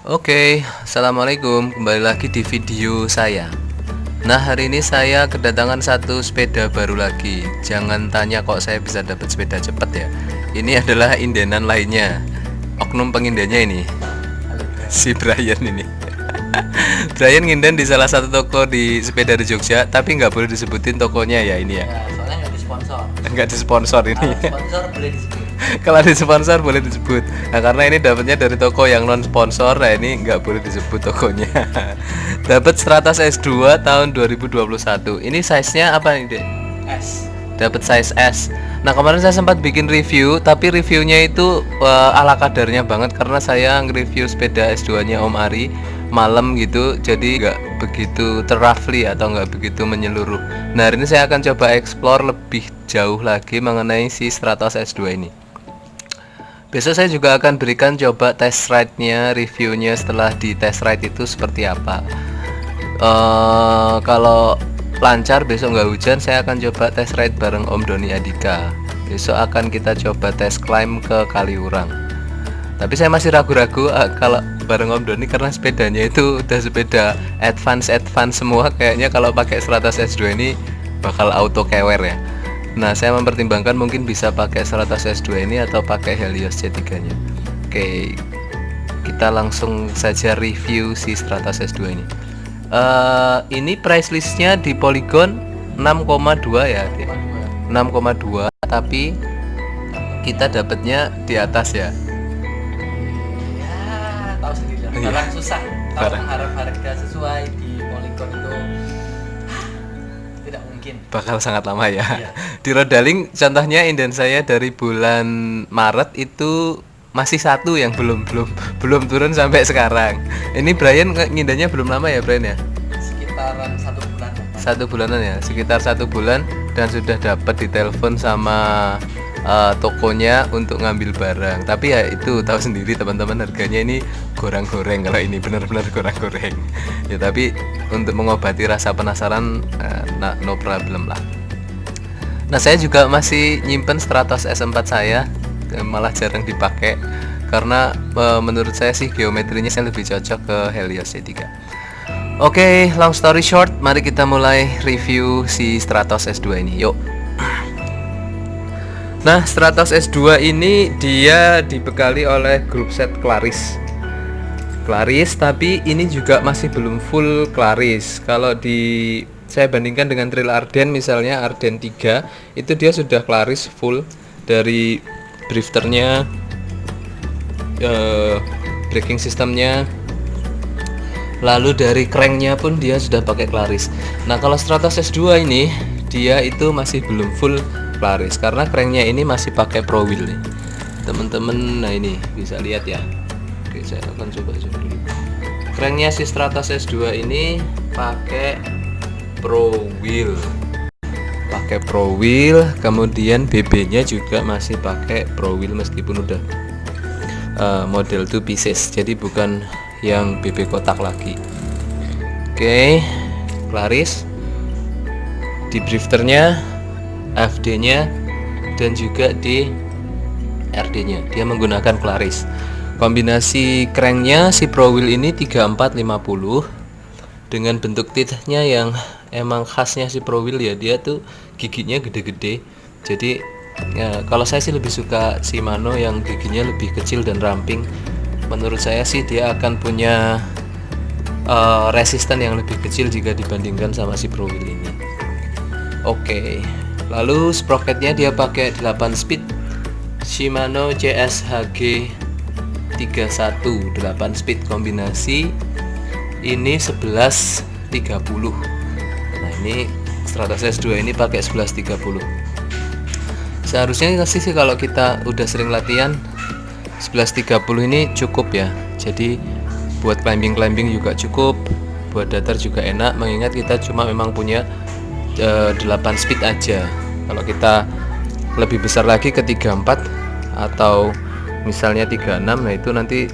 Oke, assalamualaikum. Kembali lagi di video saya. Nah, hari ini saya kedatangan satu sepeda baru lagi. Jangan tanya kok saya bisa dapat sepeda cepat ya. Ini adalah indenan lainnya. Oknum pengindennya ini, si Brian ini. Brian nginden di salah satu toko di sepeda di Jogja, tapi nggak boleh disebutin tokonya ya ini ya. Ya, soalnya nggak disponsor. Nggak disponsor ini. Kalau sponsor boleh disebut. Kalau disponsor boleh disebut. Nah, karena ini dapatnya dari toko yang non sponsor, nah ini nggak boleh disebut tokonya. Dapat Stratos S2 tahun 2021. Ini size-nya apa nih, Dek? S. Dapat size S. Nah, kemarin saya sempat bikin review, tapi reviewnya itu ala kadarnya banget karena saya nge-review sepeda S2-nya Om Ari malam gitu, jadi nggak begitu terrafli atau nggak begitu menyeluruh. Nah, hari ini saya akan coba explore lebih jauh lagi mengenai si Stratos S2 ini. Besok saya juga akan berikan coba test ride-nya, reviewnya setelah di test ride itu seperti apa. Kalau lancar besok nggak hujan, saya akan coba test ride bareng Om Doni Adika. Besok akan kita coba test climb ke Kaliurang. Tapi saya masih ragu-ragu kalau bareng Om Doni karena sepedanya itu udah sepeda advance semua. Kayaknya kalau pakai Stratos S2 ini bakal auto kewer ya. Nah, saya mempertimbangkan mungkin bisa pakai Stratos S2 ini atau pakai Helios C3-nya. Oke, kita langsung saja review si Stratos S2 ini. Ini price listnya di Polygon 6,2 ya, 6,2, tapi kita dapatnya di atas ya. Ya, tahu sendiri lah. Barang susah. Kalau mengharap harga sesuai di Polygon itu tidak mungkin. Bakal sangat lama ya. Iya. Di Rodaling contohnya inden saya dari bulan Maret itu masih satu yang belum turun sampai sekarang. Ini Brian ngindanya belum lama ya, Brian ya? Sekitaran 1 bulan. Satu bulanan ya, sekitar 1 bulan, dan sudah dapat ditelepon sama tokonya untuk ngambil barang. Tapi ya itu tahu sendiri teman-teman, harganya ini goreng-goreng. Kalau ini benar-benar goreng-goreng ya, tapi untuk mengobati rasa penasaran no problem lah. Nah, saya juga masih nyimpen Stratos S4 saya, malah jarang dipakai karena menurut saya sih geometrinya saya lebih cocok ke Helios C3. Oke, long story short, mari kita mulai review si Stratos S2 ini. Yuk. Nah, Stratos S2 ini dia dibekali oleh grup set Claris, tapi ini juga masih belum full Claris. Kalau saya bandingkan dengan Trail Arden, misalnya Arden 3, itu dia sudah Claris full dari drifternya, braking systemnya, lalu dari cranknya pun dia sudah pakai Claris. Nah, kalau Stratos S2 ini dia itu masih belum full Claris karena cranknya ini masih pakai Pro Wheel nih, teman-teman. Nah, ini bisa lihat ya. Oke, saya akan coba dulu. Cranknya si Stratos S2 ini pakai Pro Wheel, kemudian BB-nya juga masih pakai Pro Wheel meskipun udah model 2 pieces, jadi bukan yang BB kotak lagi. Oke, Claris di drifternya, FD-nya, dan juga di RD-nya dia menggunakan Claris. Kombinasi cranknya si Pro Wheel ini 3450 dengan bentuk titnya yang emang khasnya si Pro Wheel ya, dia tuh giginya gede-gede. Jadi ya, kalau saya sih lebih suka Shimano yang giginya lebih kecil dan ramping. Menurut saya sih dia akan punya resisten yang lebih kecil jika dibandingkan sama si Pro Wheel ini. Oke, lalu sprocketnya dia pakai 8 speed Shimano CSHG 31 8 speed kombinasi ini 1130. Nah, ini Stratos S2 ini pakai 1130. Seharusnya sih kalau kita udah sering latihan 1130 ini cukup ya. Jadi buat climbing juga cukup, buat datar juga enak, mengingat kita cuma memang punya 8 speed aja. Kalau kita lebih besar lagi ke 34 atau misalnya 36, nah itu nanti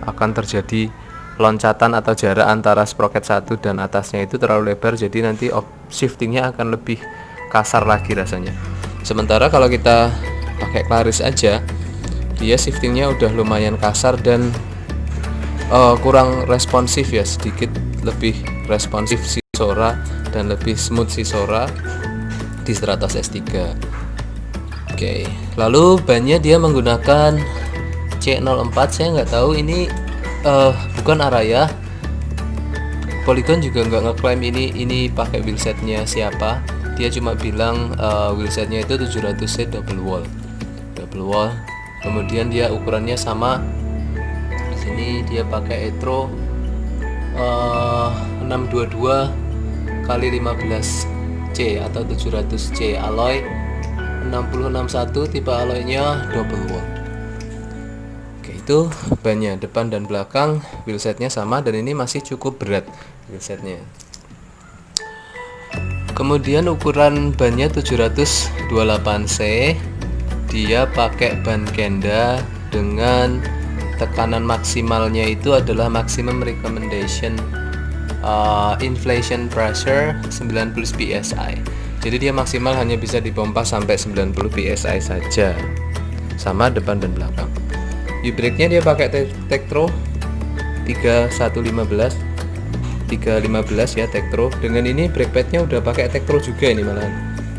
akan terjadi loncatan atau jarak antara sprocket 1 dan atasnya itu terlalu lebar, jadi nanti shiftingnya akan lebih kasar lagi rasanya. Sementara kalau kita pakai Claris aja, dia shiftingnya udah lumayan kasar dan kurang responsif ya, sedikit lebih responsif si Sora dan lebih smooth si Sora di Stratos S3. Oke, lalu bannya dia menggunakan C04. Saya nggak tahu ini bukan Araya. Polygon juga nggak ngeklaim ini pakai wheelsetnya siapa. Dia cuma bilang wheelsetnya itu 700C double wall. Kemudian dia ukurannya sama. Di sini dia pakai Etro 622 kali 15C atau 700C alloy 6061, tipe alloynya double wall. Oke, itu bannya depan dan belakang, wheelsetnya sama, dan ini masih cukup berat wheelsetnya. Kemudian ukuran bannya 728C, dia pakai ban Kenda dengan tekanan maksimalnya itu adalah maximum recommendation inflation pressure 90 psi. Jadi dia maksimal hanya bisa dipompa sampai 90 psi saja. Sama depan dan belakang. U-brake-nya dia pakai Tektro 315 ya, Tektro. Dengan ini brake pad-nya udah pakai Tektro juga ini malahan.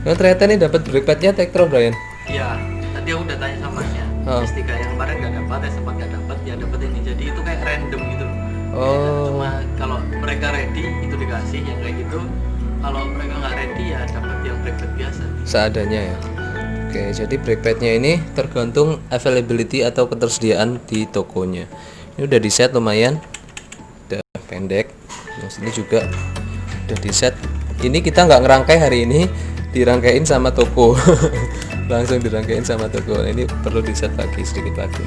Nah, ternyata ini dapat brake pad-nya Tektro, Brian. Iya, tadi aku udah tanya sama Nya. S3 yang kemarin nggak dapat, sempat nggak dapat, ya dapat ini. Jadi itu kayak random gitu. Cuma kalau mereka ready itu dikasih yang kayak gitu. Kalau mereka nggak ready ya dapat yang brake pad biasa. Seadanya ya. Oke, jadi brake pad-nya ini tergantung availability atau ketersediaan di tokonya. Ini udah di set lumayan, udah pendek. Nah, sini juga udah di set. Ini kita nggak ngerangkai hari ini, dirangkain sama toko. Langsung dirangkain sama toko. Nah, ini perlu di set lagi sedikit lagi.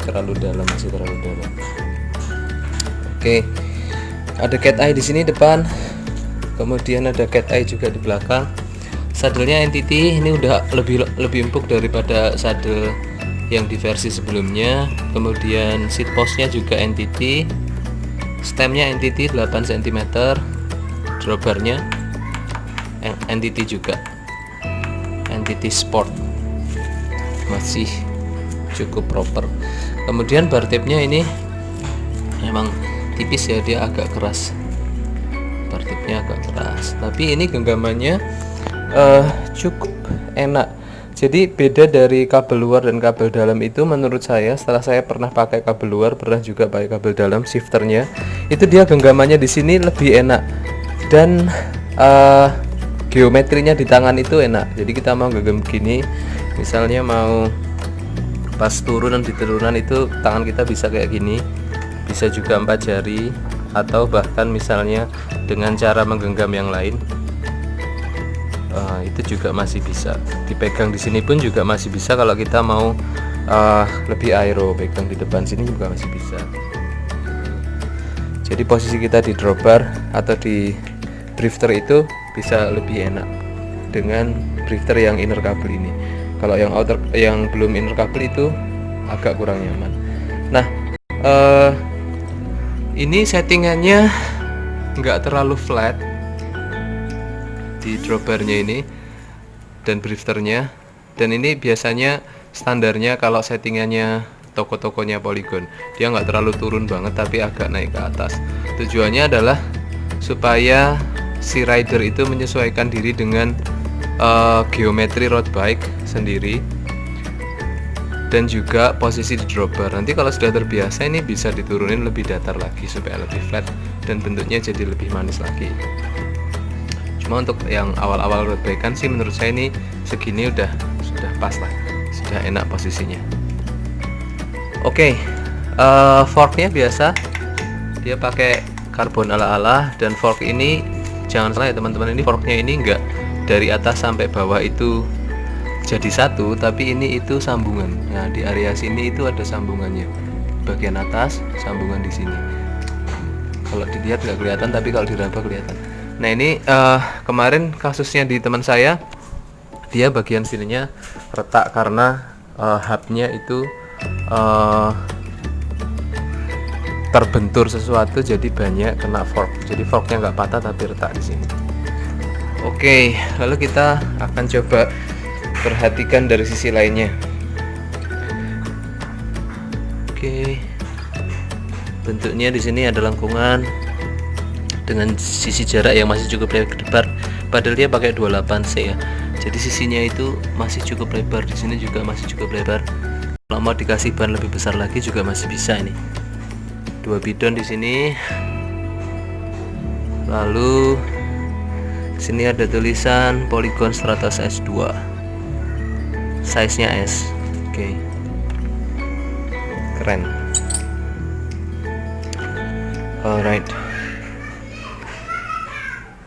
Terlalu dalam, masih terlalu dalam. Oke, ada cat eye di sini depan. Kemudian ada cat eye juga di belakang. Sadelnya Entity ini udah lebih empuk daripada sadel yang di versi sebelumnya. Kemudian seat postnya juga Entity, stemnya Entity 8 cm, drawbarnya Entity juga, Entity Sport, masih cukup proper. Kemudian bar tipnya ini memang tipis ya, dia agak keras, bar tipnya agak keras, tapi ini genggamannya cukup enak. Jadi beda dari kabel luar dan kabel dalam itu menurut saya, setelah saya pernah pakai kabel luar, pernah juga pakai kabel dalam, shifternya itu dia genggamannya di sini lebih enak, dan geometrinya di tangan itu enak. Jadi kita mau genggam begini, misalnya mau pas turunan, di turunan itu tangan kita bisa kayak gini, bisa juga 4 jari, atau bahkan misalnya dengan cara menggenggam yang lain. Itu juga masih bisa dipegang di sini pun juga masih bisa. Kalau kita mau lebih aero, pegang di depan sini juga masih bisa. Jadi posisi kita di drawbar atau di drifter itu bisa lebih enak dengan drifter yang inner kabel ini. Kalau yang outer, yang belum inner kabel itu agak kurang nyaman. Nah, ini settingannya nggak terlalu flat di drawbarnya ini dan drifternya, dan ini biasanya standarnya kalau settingannya toko-tokonya Polygon, dia nggak terlalu turun banget tapi agak naik ke atas. Tujuannya adalah supaya si rider itu menyesuaikan diri dengan geometri road bike sendiri dan juga posisi di drawbar. Nanti kalau sudah terbiasa ini bisa diturunin lebih datar lagi supaya lebih flat dan bentuknya jadi lebih manis lagi. Cuma untuk yang awal-awal road bike kan sih menurut saya ini segini sudah pas lah, sudah enak posisinya. Oke, forknya biasa dia pakai karbon ala-ala, dan fork ini jangan salah ya teman-teman, ini forknya ini enggak dari atas sampai bawah itu jadi satu, tapi ini itu sambungan. Nah, di area sini itu ada sambungannya, bagian atas sambungan di sini. Kalau dilihat nggak kelihatan, tapi kalau diraba kelihatan. Nah, ini kemarin kasusnya di teman saya, dia bagian sininya retak karena hubnya itu terbentur sesuatu, jadi banyak kena fork. Jadi forknya nggak patah tapi retak di sini. Oke, lalu kita akan coba perhatikan dari sisi lainnya. Oke, bentuknya di sini ada lengkungan dengan sisi jarak yang masih cukup lebar, padahal dia pakai 28C ya. Jadi sisinya itu masih cukup lebar, di sini juga masih cukup lebar. Kalau mau dikasih ban lebih besar lagi juga masih bisa ini. 2 bidon di sini. Lalu sini ada tulisan Polygon Stratos S2. Size-nya S. Oke. Keren. Alright.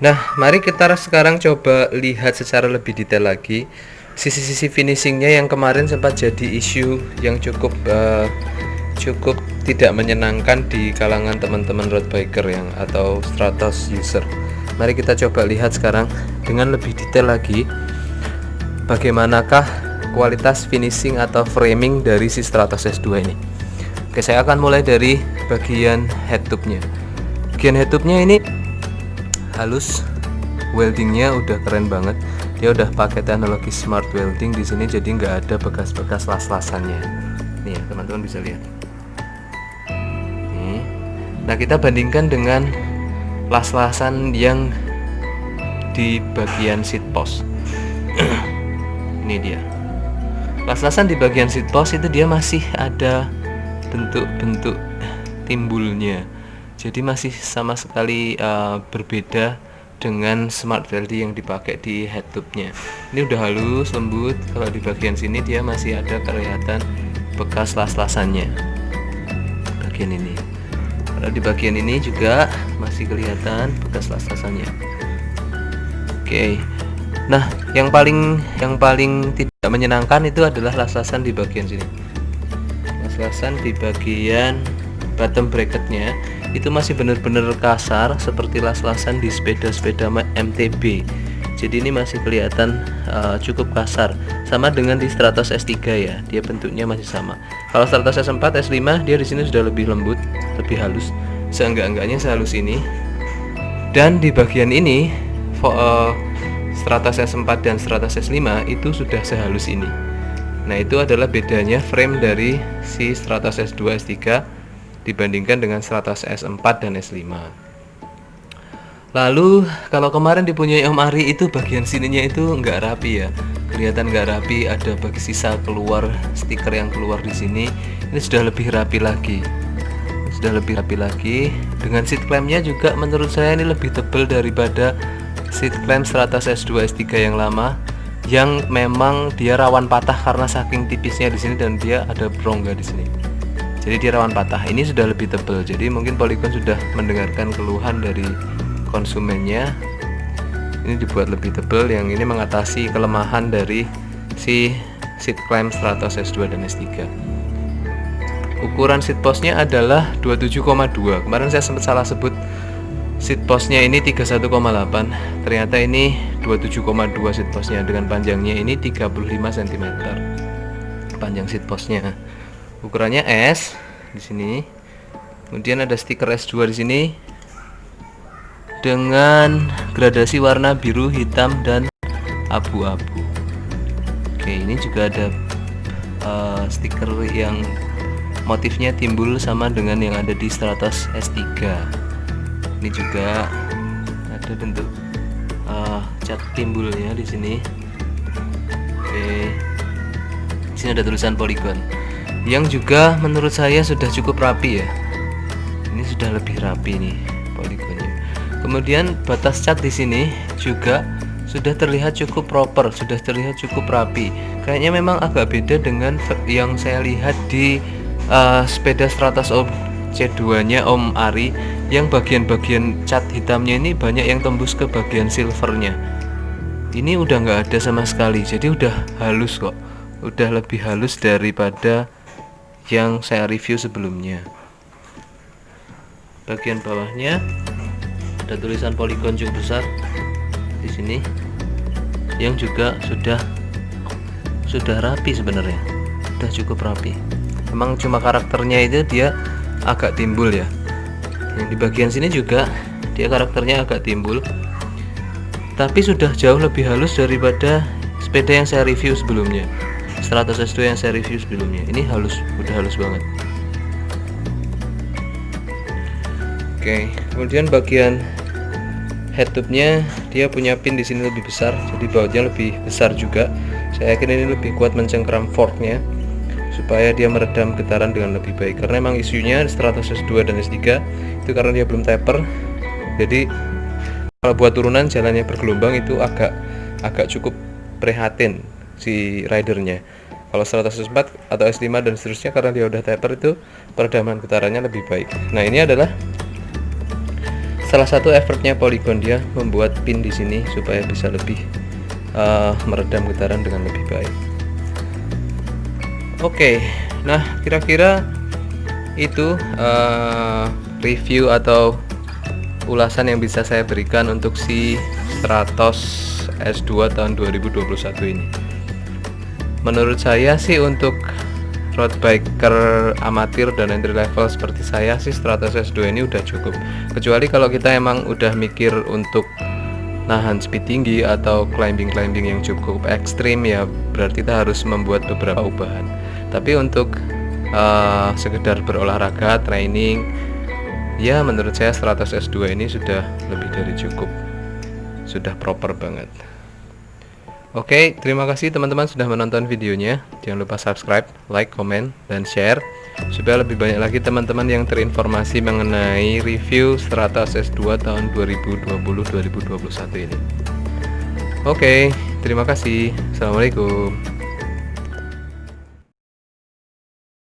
Nah, mari kita sekarang coba lihat secara lebih detail lagi sisi-sisi finishingnya yang kemarin sempat jadi isu yang cukup tidak menyenangkan di kalangan teman-teman road biker yang atau Stratos user. Mari kita coba lihat sekarang dengan lebih detail lagi bagaimanakah kualitas finishing atau framing dari si Stratos S2 ini. Oke, saya akan mulai dari bagian head tube-nya. Bagian head tube-nya ini halus, weldingnya udah keren banget. Dia udah pakai teknologi smart welding di sini, jadi nggak ada bekas-bekas las-lasannya. Nih ya, teman-teman bisa lihat. Nih. Nah, kita bandingkan dengan las-lasan yang di bagian seat post. Ini dia. Las-lasan di bagian seat post itu dia masih ada bentuk-bentuk timbulnya. Jadi masih sama sekali berbeda dengan smart welding yang dipakai di head tube-nya. Ini udah halus, lembut. Kalau di bagian sini dia masih ada kelihatan bekas las-lasannya. Bagian ini. Kalau di bagian ini juga masih kelihatan bekas las-lasannya. Oke. Nah, yang paling tidak menyenangkan itu adalah las-lasan di bagian sini. Las-lasan di bagian bottom bracketnya itu masih benar-benar kasar seperti las-lasan di sepeda-sepeda MTB. Jadi ini masih kelihatan cukup kasar, sama dengan di Stratos S3 ya, dia bentuknya masih sama. Kalau Stratos S4, S5 dia di sini sudah lebih lembut, lebih halus, seenggak-enggaknya sehalus ini. Dan di bagian ini Stratos S4 dan Stratos S5 itu sudah sehalus ini. Nah, itu adalah bedanya frame dari si Stratos S2, S3 dibandingkan dengan Stratos S4 dan S5. Lalu kalau kemarin dipunyai Om Ari itu bagian sininya itu nggak rapi ya, kelihatan nggak rapi, ada bagi sisa keluar stiker yang keluar di sini. Ini sudah lebih rapi lagi, dengan seat clampnya juga menurut saya ini lebih tebal daripada seat clamp Stratos S2, S3 yang lama, yang memang dia rawan patah karena saking tipisnya di sini dan dia ada berongga di sini. Jadi dia rawan patah. Ini sudah lebih tebal. Jadi mungkin Polygon sudah mendengarkan keluhan dari konsumennya. Ini dibuat lebih tebal, yang ini mengatasi kelemahan dari si seat clamp Stratos S2 dan S3. Ukuran seat postnya adalah 27,2. Kemarin saya sempat salah sebut seat postnya ini 31,8. Ternyata ini 27,2 seat postnya, dengan panjangnya ini 35 cm. Panjang seat postnya. Ukurannya S di sini. Kemudian ada stiker S2 di sini dengan gradasi warna biru, hitam, dan abu-abu. Oke, ini juga ada stiker yang motifnya timbul sama dengan yang ada di Stratos S3. Ini juga ada bentuk cat timbulnya di sini. Oke, di sini ada tulisan Polygon, yang juga menurut saya sudah cukup rapi ya. Ini sudah lebih rapi nih Polygonnya. Kemudian batas cat di sini juga sudah terlihat cukup proper, sudah terlihat cukup rapi. Kayaknya memang agak beda dengan yang saya lihat di sepeda Stratos C2-nya Om Ari, yang bagian-bagian cat hitamnya ini banyak yang tembus ke bagian silvernya. Ini udah nggak ada sama sekali, jadi udah halus kok, udah lebih halus daripada yang saya review sebelumnya. Bagian bawahnya ada tulisan Polygon cukup besar di sini, yang juga sudah rapi sebenarnya, sudah cukup rapi. Memang cuma karakternya itu dia agak timbul ya. Yang di bagian sini juga dia karakternya agak timbul, tapi sudah jauh lebih halus daripada sepeda yang saya review sebelumnya. Stratos S2 yang saya review sebelumnya ini halus, udah halus banget. Oke, kemudian bagian head tube-nya dia punya pin di sini lebih besar, jadi bautnya lebih besar juga. Saya yakin ini lebih kuat mencengkram forknya supaya dia meredam getaran dengan lebih baik. Karena memang isunya Stratos S2 dan S3 itu karena dia belum taper. Jadi kalau buat turunan jalannya bergelombang itu agak cukup prihatin si ridernya. Kalau Stratos S4 atau S5 dan seterusnya karena dia udah taper itu peredaman getarannya lebih baik. Nah, ini adalah salah satu effortnya Polygon, dia membuat pin di sini supaya bisa lebih meredam getaran dengan lebih baik. Oke, nah kira-kira itu review atau ulasan yang bisa saya berikan untuk si Stratos S2 tahun 2021 ini. Menurut saya sih untuk road biker amatir dan entry level seperti saya sih Stratos S2 ini udah cukup. Kecuali kalau kita emang udah mikir untuk nahan speed tinggi atau climbing yang cukup ekstrim, ya berarti kita harus membuat beberapa ubahan. Tapi untuk sekedar berolahraga, training, ya menurut saya Stratos S2 ini sudah lebih dari cukup, sudah proper banget. Oke, terima kasih teman-teman sudah menonton videonya. Jangan lupa subscribe, like, comment, dan share supaya lebih banyak lagi teman-teman yang terinformasi mengenai review Stratos S2 tahun 2020-2021 ini. Oke, terima kasih. Assalamualaikum.